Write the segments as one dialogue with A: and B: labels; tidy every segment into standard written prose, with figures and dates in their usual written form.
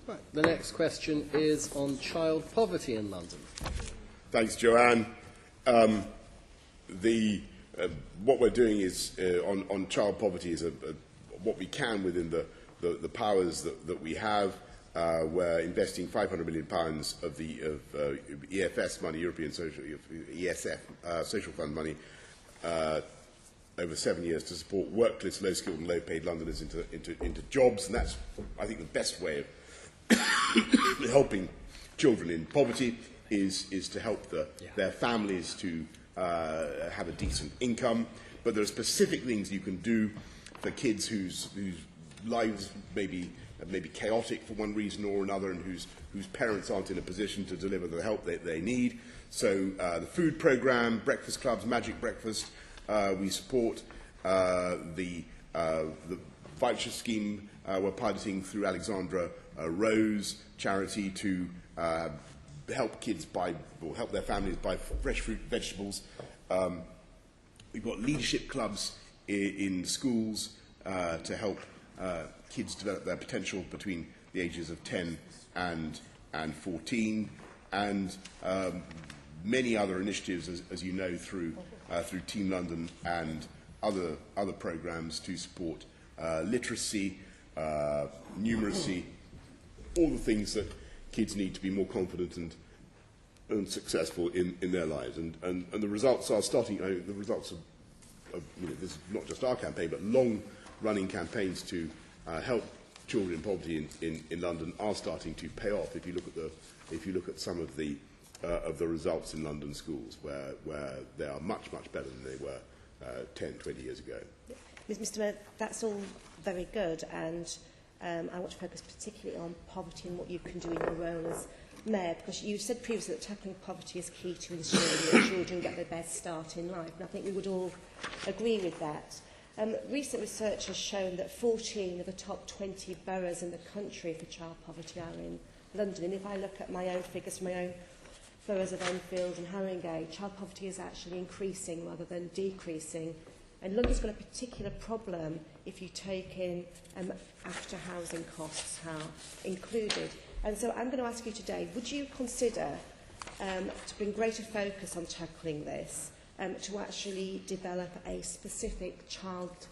A: Right. The next question is on child poverty in London.
B: Thanks, Joanne. What we're doing is on child poverty is what we can within the powers that we have. We're investing £500 million of EFS money, European Social ESF Social Fund money, over 7 years to support workless, low-skilled and low-paid Londoners into jobs, and that's, I think, the best way of helping children in poverty is to help their families to have a decent income. But there are specific things you can do for kids whose lives may be chaotic for one reason or another, and whose parents aren't in a position to deliver the help that they need. So the food programme, breakfast clubs, Magic Breakfast, we support the voucher scheme we're piloting through Alexandra Rose charity to help kids help their families buy fresh fruit and vegetables. We've got leadership clubs in schools to help kids develop their potential between the ages of 10 and 14, and many other initiatives, as you know, through Team London and other programmes to support literacy, numeracy, all the things that kids need to be more confident and successful in their lives. And the results are starting. The results of this is not just our campaign, but long-running campaigns to help children in poverty in London are starting to pay off. If you look at some of the results in London schools, where they are much better than they were 10, 20 years ago.
C: Mr. Mayor, that's all very good, and I want to focus particularly on poverty and what you can do in your role as Mayor, because you said previously that tackling poverty is key to ensuring that children get their best start in life, and I think we would all agree with that. Recent research has shown that 14 of the top 20 boroughs in the country for child poverty are in London, and if I look at my own figures from my own boroughs of Enfield and Haringey, child poverty is actually increasing rather than decreasing. And London's got a particular problem if you take in after housing costs are included. And so I'm going to ask you today, would you consider to bring greater focus on tackling this, to actually develop a specific child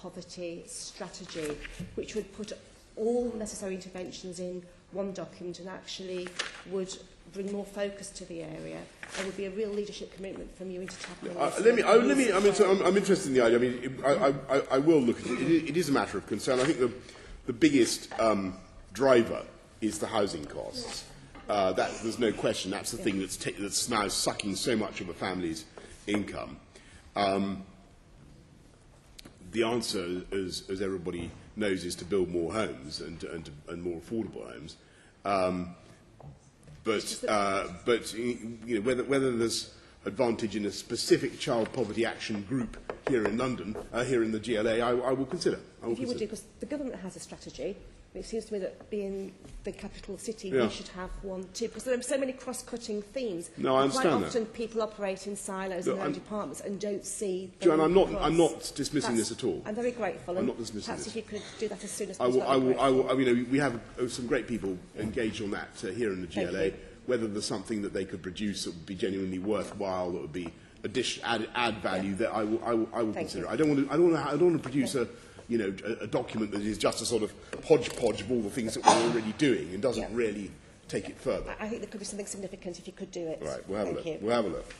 C: poverty strategy, which would put all necessary interventions in one document and actually would bring more focus to the area, and would be a real leadership commitment from you into tackling this?
B: I'm interested in the idea. I mean, I will look at it. It is a matter of concern. I think the biggest driver is the housing costs. There's no question. That's the thing that's now sucking so much of a family's income. The answer, as everybody knows, is to build more homes and more affordable homes. But you know, whether there's advantage in a specific child poverty action group here in London, here in the GLA, I will consider.
C: If you would do, because the government has a strategy. It seems to me that being the capital city, we should have one too, because there are so many cross-cutting themes.
B: No, I understand
C: quite often people operate in silos in their own departments and don't see.
B: Joanne, I'm not dismissing this at all.
C: I'm very grateful.
B: I'm not dismissing
C: perhaps
B: this.
C: if you could do that as soon as
B: I
C: possible.
B: will. You know, we have some great people engaged on that here in the GLA. Whether there's something that they could produce that would be genuinely worthwhile, that would be add value, that I will consider. I don't want to produce a document that is just a sort of hodgepodge of all the things that we're already doing and doesn't really take it further.
C: I think there could be something significant if you could do it.
B: Right, we'll have a look.
C: You.
B: We'll have a look.